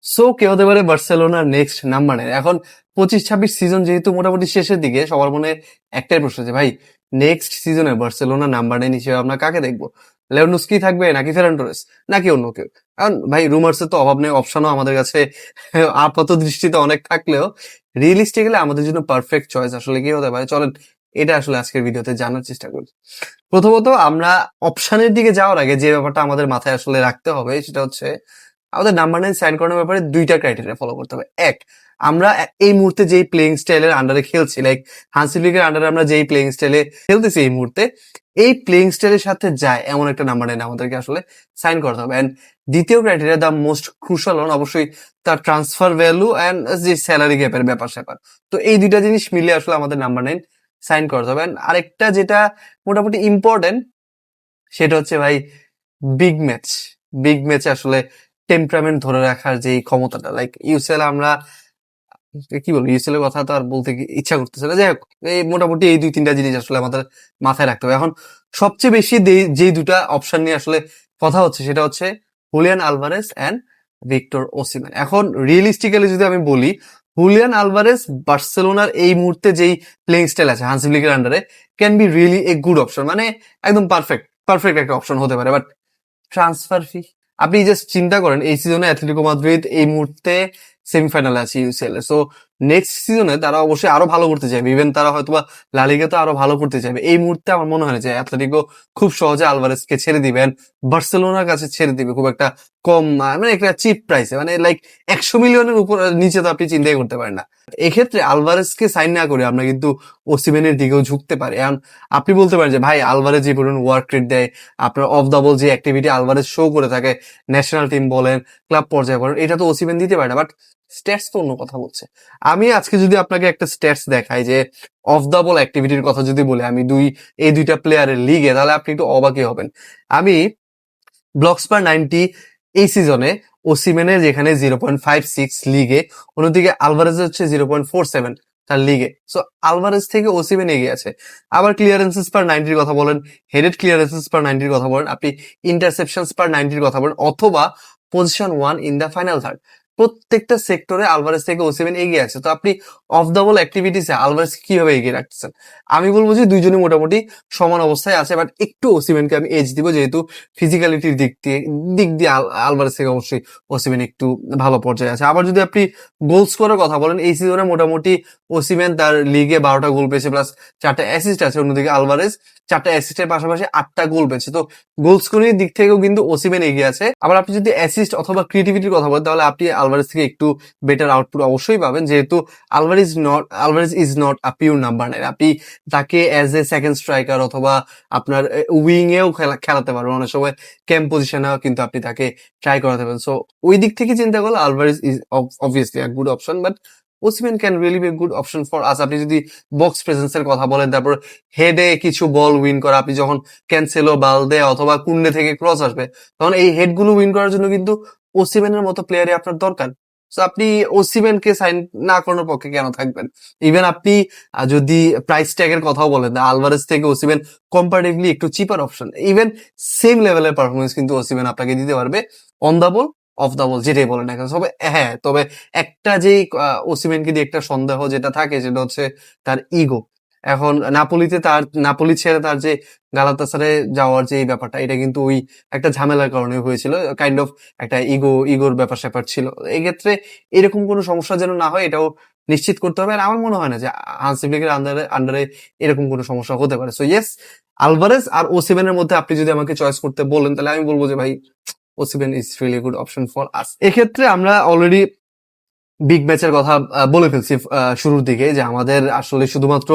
So কে হতে পারে বার্সেলোনার নেক্সট নাম্বার 9? এখন 25-26 সিজন যেহেতু মোটামুটি শেষের দিকে, সবার মনে একটাই প্রশ্ন যে ভাই নেক্সট সিজনে বার্সেলোনা নাম্বার 9 হিসেবে আমরা কাকে দেখবো? লেভানডোস্কি থাকবে নাকি ফেরান টোরেস নাকি অন্য কেউ? কারণ ভাই রুমার্সের তো অভাব নেই, অপশনও আমাদের কাছে আপাত দৃষ্টিতে অনেক থাকলেও রিয়েলিস্টিক্যালি আমাদের জন্য পারফেক্ট চয়েস আসলে কি হতে পারে, চলেন এটা আসলে আজকের ভিডিওতে জানার চেষ্টা করি। প্রথমত আমরা অপশনের দিকে যাওয়ার আগে যে ব্যাপারটা আমাদের মাথায় আসলে রাখতে হবে সেটা হচ্ছে আমাদের নাম্বার 9 সাইন করানোর ব্যাপারে দুইটা ক্রাইটেরিয়া ফলো করতে হবে। এক, আমরা এই মুহূর্তে যেই প্লেইং স্টাইলের আন্ডারে খেলছি, লাইক হান্সি ফ্লিকের আন্ডারে আমরা যেই প্লেইং স্টাইলে খেলতেছি এই মুহূর্তে, এই প্লেইং স্টাইলের সাথে যায় এমন একটা নাম্বার 9 আমাদেরকে আসলে সাইন করতে হবে। অ্যান্ড দ্বিতীয় ক্রাইটেরিয়া, দ্য মোস্ট ক্রুশাল হন, অবশ্যই তার ট্রান্সফার ভ্যালু অ্যান্ড যে স্যালারি গ্যাপের ব্যাপার স্যাপার। তো এই দুইটা জিনিস মিলে আসলে আমাদের নাম্বার 9 সাইন করতে হবে। And আরেকটা যেটা মোটামুটি ইম্পর্টেন্ট সেটা হচ্ছে ভাই বিগ ম্যাচ। বিগ ম্যাচে আসলে টেম্পারামেন্ট ধরে রাখার যে ক্ষমতাটা, লাইক ইউসিএল আমরা কি বলবো, ইউসিএল এর কথা তো আর বলতে ইচ্ছা করতেছে না। যাই হোক, এই মোটামুটি এই দুই তিনটা জিনিস আসলে আমাদের মাথায় রাখতে হবে। এখন সবচেয়ে বেশি যেই দুটা অপশন নিয়ে আসলে কথা হচ্ছে সেটা হচ্ছে Julian Alvarez and Victor Osimhen. এখন রিয়েলিস্টিক্যালি যদি আমি বলি, হুলিয়ান আলভারেস বার্সেলোনার এই মুহূর্তে যেই প্লেইং স্টাইল আছে হান্সি ফ্লিকের আন্ডারে can be really a good option, মানে একদম পারফেক্ট পারফেক্ট একটা অপশন হতে পারে। বাট ট্রান্সফার ফি, আপনি জাস্ট চিন্তা করেন এই সিজনে অ্যাথলেটিকো মাদ্রিদ এই মুহূর্তে সেমিফাইনালে আছে ইউসিএল এ। সো নেক্সট সিজনে তারা অবশ্যই আরো ভালো করতে চাইবে, ইভেন তারা হয়তোবা লা লিগাতে আরো ভালো করতে চাইবে। এই মুহূর্তে আমার মনে হয় না যে অ্যাথলেটিকো খুব সহজে আলভারেজকে ছেড়ে দিবেন, বার্সেলোনার কাছে ছেড়ে দিবে খুব একটা কম, মানে একটা চিপ প্রাইসে, মানে লাইক 100 মিলিয়নের উপর নিচে তো আপনি চিন্তাই করতে পারেন না। এক্ষেত্রে আলভারেজকে সাইন না করে আমরা কিন্তু ওসিমেনের দিকেও ঝুঁকতে পারি। এখন আপনি বলতে পারেন যে ভাই আলভারেজ যে পরিমাণ ওয়ার্ক রেট দেয়, আপনার অফ দ্য বল যে অ্যাক্টিভিটি আলভারেজ শো করে থাকে, ন্যাশনাল টিম বলেন ক্লাব পর্যায়ে বলেন, এটা তো ওসিমেন দিতে পারে না। বাট স্ট্যাটস তো অন্য কথা বলছে। আমি আজকে যদি আপনাকে একটা স্ট্যাটস দেখাই যে অফ দ্য বল অ্যাক্টিভিটির কথা যদি বলি আমি এই দুইটা প্লেয়ারের লিগে, তাহলে আপনি একটু অবাকই হবেন। আমি ব্লকস পার 90 এই সিজনে ওসিমেনের যেখানে 0.56 লিগে, অন্যদিকে আলভারেজ হচ্ছে 0.47 তার লিগে। সো আলভারেজ থেকে ওসিমেন এগিয়ে আছে। আবার ক্লিয়ারেন্সেস পার 90 কথা বলেন, হেডেড ক্লিয়ারেন্সেস পার 90 কথা বলেন, আপনি ইন্টারসেপশনস পার 90 কথা বলেন, অথবা position 1 in the final third, প্রত্যেকটা সেক্টরে আলভারেজ থেকে ওসিমেন এগিয়ে আছে। তো আপনি অফ দ্য বল অ্যাক্টিভিটিসে আলভারেজ কিভাবে এগিয়ে রাখতেছেন? আমি বলবো যে দুইজনই মোটামুটি সমান অবস্থায় আছে, বাট একটু ওসিমেনকে আমি এজ দিব, যেহেতু ফিজিক্যালিটির দিক দিয়ে আলভারেজ থেকে অবশ্যই ওসিমেন একটু ভালো পর্যায়ে আছে। আবার যদি আপনি গোল স্কোরের কথা বলেন, এই সিজনে মোটামুটি ওসিমেন তার লিগে 12টা গোল পেয়েছে, প্লাস 4টা অ্যাসিস্ট আছে, অন্যদিকে আলভারেজ 4টা অ্যাসিস্টের পাশাপাশি 8টা গোল পেয়েছে। তো গোল স্কোরিং দিক থেকেও কিন্তু ওসিমেন এগিয়ে আছে। আবার আপনি যদি অ্যাসিস্ট অথবা ক্রিয়েটিভিটির কথা বলেন, তাহলে আপনি আলভারেজ থেকে একটু বেটার আউটপুট অবশ্যই পাবেন, যেহেতু Alvarez is not a pure number 9। আপনি তাকে অ্যাজ এ সেকেন্ড স্ট্রাইকার অথবা আপনার উইং এও খেলাতে পারবেন, অনেক সময় ক্যাম্প পজিশনেও কিন্তু আপনি তাকে ট্রাই করাতে পারেন। সো ওই দিক থেকে চিন্তা করলে Alvarez is obviously a good option, but Osimhen can really be good option for us. আপনি যদি বক্স প্রেজেন্সের কথা বলেন, তারপর হেডে কিছু বল উইন করা, আপনি যখন ক্যান্সেলো, বালদে অথবা কুন্ডে থেকে ক্রস আসবে, তখন এই হেডগুলো উইন করার জন্য কিন্তু ওসিমেনের মতো প্লেয়ারই আপনার দরকার। সো আপনি ওসিমেনকে সাইন না করানোর পক্ষে কেন থাকবেন? ইভেন আপনি যদি প্রাইস ট্যাগের কথাও বলেন, আলভারেজ থেকে ওসিমেন কম্পারেটিভলি একটু চিপার অপশন, ইভেন সেম লেভেলের পারফরমেন্স কিন্তু ওসিমেন আপনাকে দিতে পারবে on the ball, of the বল যেটাই বলেন না কেন। তবে হ্যাঁ, তবে একটা যেই ওসিমেনকে দিয়ে একটা সন্দেহ যেটা থাকে সেটা হচ্ছে তার ইগো। এখন নাপোলি ছেড়ে তার যে গালাতাসারে যাওয়ার যে এই ব্যাপারটা, এটা কিন্তু ওই একটা ঝামেলার কারণে হয়েছিল, কাইন্ড অফ একটা ইগোর ব্যাপার স্যাপার ছিল। এক্ষেত্রে এরকম কোনো সমস্যা যেন না হয় এটাও নিশ্চিত করতে হবে। আর আমার মনে হয় না যে হান্সি ফ্লিকের আন্ডারে এরকম কোনো সমস্যা হতে পারে। সো ইয়েস, আলভারেজ আর ওসিমেনের মধ্যে আপনি যদি আমাকে চয়েস করতে বলেন, তাহলে আমি বলবো যে ভাই Osimhen is really good option for us. এক্ষেত্রে আমরা অলরেডি বিগ ম্যাচের কথা বলে ফেলছি শুরুর দিকে, যে আমাদের আসলে শুধুমাত্র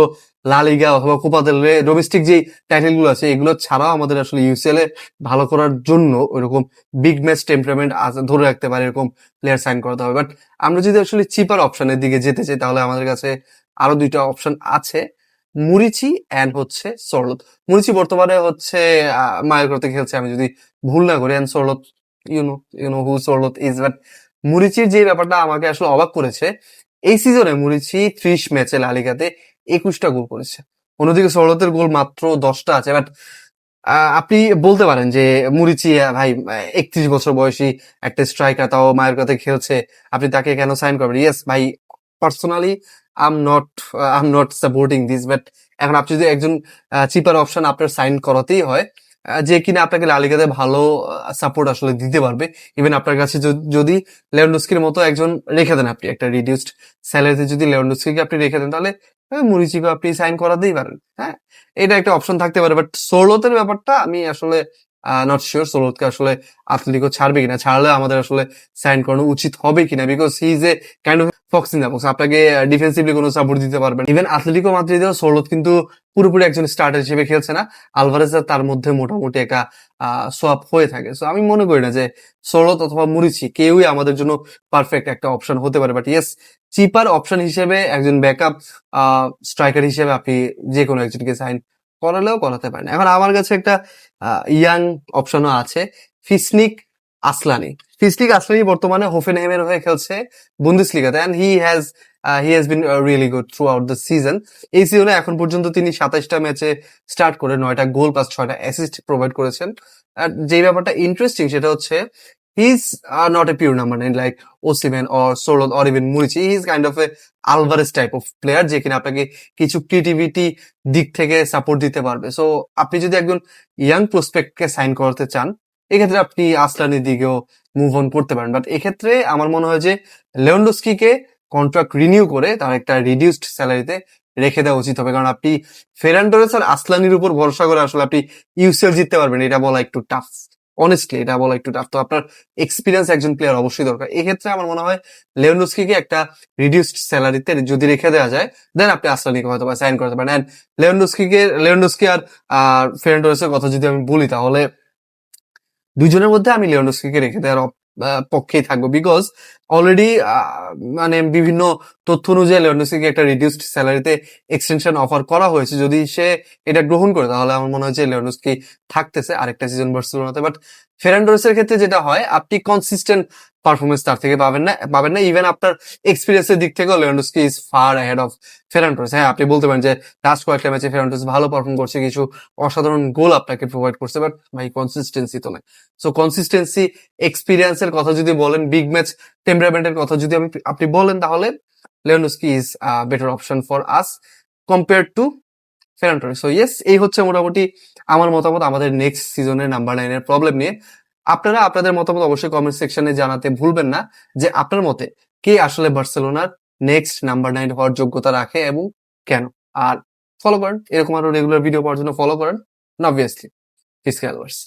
লা লিগা অথবা কোপা দেল রে ডোমেস্টিক যে টাইটেল গুলো আছে এগুলো ছাড়াও আমাদের আসলে ইউসিএল এ ভালো করার জন্য ওইরকম বিগ ম্যাচ টেম্পারামেন্ট ধরে রাখতে পারে এরকম প্লেয়ার সাইন করতে হবে। বাট আমরা যদি আসলে চিপার অপশনের দিকে যেতে চাই, তাহলে আমাদের কাছে আরো দুইটা অপশন আছে, মুরিচি অ্যান্ড হচ্ছে সরলত। মুরিচি বর্তমানে হচ্ছে মায়োরকাতে খেলছে আমি যদি ভুল না করি, and Sorloth you know who Sorloth is. But মুরিচির যে ব্যাপারটা আমাকে আসলে অবাক করেছে, এই সিজনে মুরিচি 30 ম্যাচে লা লিগাতে 21টা গোল করেছে, অন্যদিকে সরলতের গোল মাত্র 10টা আছে। বাট আপনি বলতে পারেন যে মুরিচি ভাই ৩১ বছর বয়সী একটা স্ট্রাইকার, তাও মায়োর্কাতে খেলছে। আপনি তাকে কেন সাইন করবেন? ইয়েস ভাই, personally I am not supporting this, but এখন আপনি যদি একজন চিপার অপশন আপনার সাইন করাতেই হয়, যে কিনা আপনাকে লা লিগাতে ভালো সাপোর্ট আসলে দিতে পারবে। ইভেন আপনার কাছে যদি লেভানডস্কির মতো একজন রেখে দেন, আপনি একটা রিডিউসড স্যালারিতে যদি লেভানডস্কিকে আপনি রেখে দেন, তাহলে মুরিচিকে আপনি সাইন করাতেই পারেন। হ্যাঁ, এটা একটা অপশন থাকতে পারে, বাট সোলোতের ব্যাপারটা আমি আসলে নট শিওর সোলোতকে আসলে আতলেতিকো ছাড়বে কিনা, ছাড়লে আমাদের আসলে সাইন করানো উচিত হবে কিনা, because he is a kind of Fox in the box. আপনাকে ডিফেন্সিভলি কোনো সাপোর্ট দিতে পারবেন। ইভেন আতলেতিকো মাদ্রিদেও সোলোত কিন্তু পুরোপুরি একজন স্টার্টার হিসেবে খেলছে না। আলভারেজ আর তার মধ্যে মোটামুটি একটা সোয়াপ হয়ে থাকে। সো আমি মনে করি না যে সোলোত অথবা মুরিচি কেউই আমাদের জন্য পারফেক্ট একটা অপশন হতে পারে। বাট ইয়েস, চিপার অপশন হিসেবে একজন ব্যাকআপ স্ট্রাইকার হিসেবে আপনি যে কোনো একজনকে সাইন করালেও করাতে পারেন। এখন আমার কাছে একটা ইয়াং অপশনও আছে, ফিসনিক আসলানি। ফিসনিক আসলানি বর্তমানে হোফেনহেইমের হয়ে খেলছে বুন্দেসলিগাতে, and he has been really good throughout the season. এই সিজনে এখন পর্যন্ত তিনি ২৭টা ম্যাচে স্টার্ট করে ৯টা গোল প্লাস ৬টা অ্যাসিস্ট প্রোভাইড করেছেন। আর যে ব্যাপারটা ইন্টারেস্টিং সেটা হচ্ছে he is not a pure number ৯ like Osimhen or Sorloth or even Muriqi. He is kind of a Alvarez type of player, যে কিনা আপনাকে কিছু ক্রিয়েটিভিটি দিক থেকে সাপোর্ট দিতে পারবে। সো আপনি যদি একজন ইয়াং প্রসপেক্টকে সাইন করাতে চান, এক্ষেত্রে আপনি আসলানির দিকেও মুভ অন করতে পারেন। বাট এক্ষেত্রে আমার মনে হয় যে লেভানডস্কিকে কন্ট্রাক্ট রিনিউ করে তার একটা রিডিউসড স্যালারিতে রেখে দেওয়া উচিত হবে, কারণ আপনি ফেরান টোরেস আর আসলানির উপর ভরসা করে আসলে আপনি ইউসিএল জিততে পারবেন, এটা বলা একটু টাফ। অনেস্টলি এটা বলা একটু টাফ। তো আপনার এক্সপিরিয়েন্স একজন প্লেয়ার অবশ্যই দরকার। এক্ষেত্রে আমার মনে হয় লেভানডস্কিকে একটা রিডিউসড স্যালারিতে যদি রেখে দেওয়া যায়, দেন আপনি আসলানিকে হয়তো বা সাইন করতে পারেন। লেভানডস্কি আর ফেরান টোরেসের কথা যদি আমি বলি, তাহলে দুইজনের মধ্যে আমি লিওনডস্কিকে রেখে দেওয়ার পক্ষেই থাকবো, বিকজ অলরেডি মানে বিভিন্ন তথ্য অনুযায়ী লিওনডস্কিকে একটা রিডিউসড স্যালারিতে এক্সটেনশন অফার করা হয়েছে। যদি সে এটা গ্রহণ করে, তাহলে আমার মনে হয় যে লিওনডস্কি থাকতেছে আরেকটা সিজন বার্সেলোনাতে। বাট ফেরান টোরেসের ক্ষেত্রে যেটা হয়, আপনি কনসিস্টেন্ট পারফরমেন্স তার থেকে পাবেন না। ইভেন আপনার এক্সপিরিয়েন্সের দিক থেকেও Lewandowski is far ahead of Ferran Torres. হ্যাঁ, আপনি বলতে পারেন যে লাস্ট কয়েকটা ম্যাচে ফেরান টোরেস ভালো পারফর্ম করছে, কিছু অসাধারণ গোল আপনাকে প্রোভাইড করছে, বাট ভাই কনসিস্টেন্সি তো নাই। সো কনসিস্টেন্সি, এক্সপিরিয়েন্সের কথা যদি বলেন, বিগ ম্যাচ টেম্পারামেন্টের কথা যদি আপনি বলেন, তাহলে Lewandowski is better option for us compare to Ferran Torres. So yes, এই হচ্ছে মোটামুটি আমার মতামত আমাদের নেক্সট সিজনের নাম্বার 9 এর প্রবলেম নিয়ে। আপনারা আপনাদের মতামত অবশ্যই কমেন্ট সেকশনে জানাতে ভুলবেন না, যে আপনার মতে কে আসলে বার্সেলোনার নেক্সট নাম্বার 9 হওয়ার যোগ্যতা রাখে এবং কেন। আর ফলো করেন, এরকম আরো রেগুলার ভিডিও পাওয়ার জন্য ফলো করেন, অবভিয়াসলি ফিসক্যালভার্স।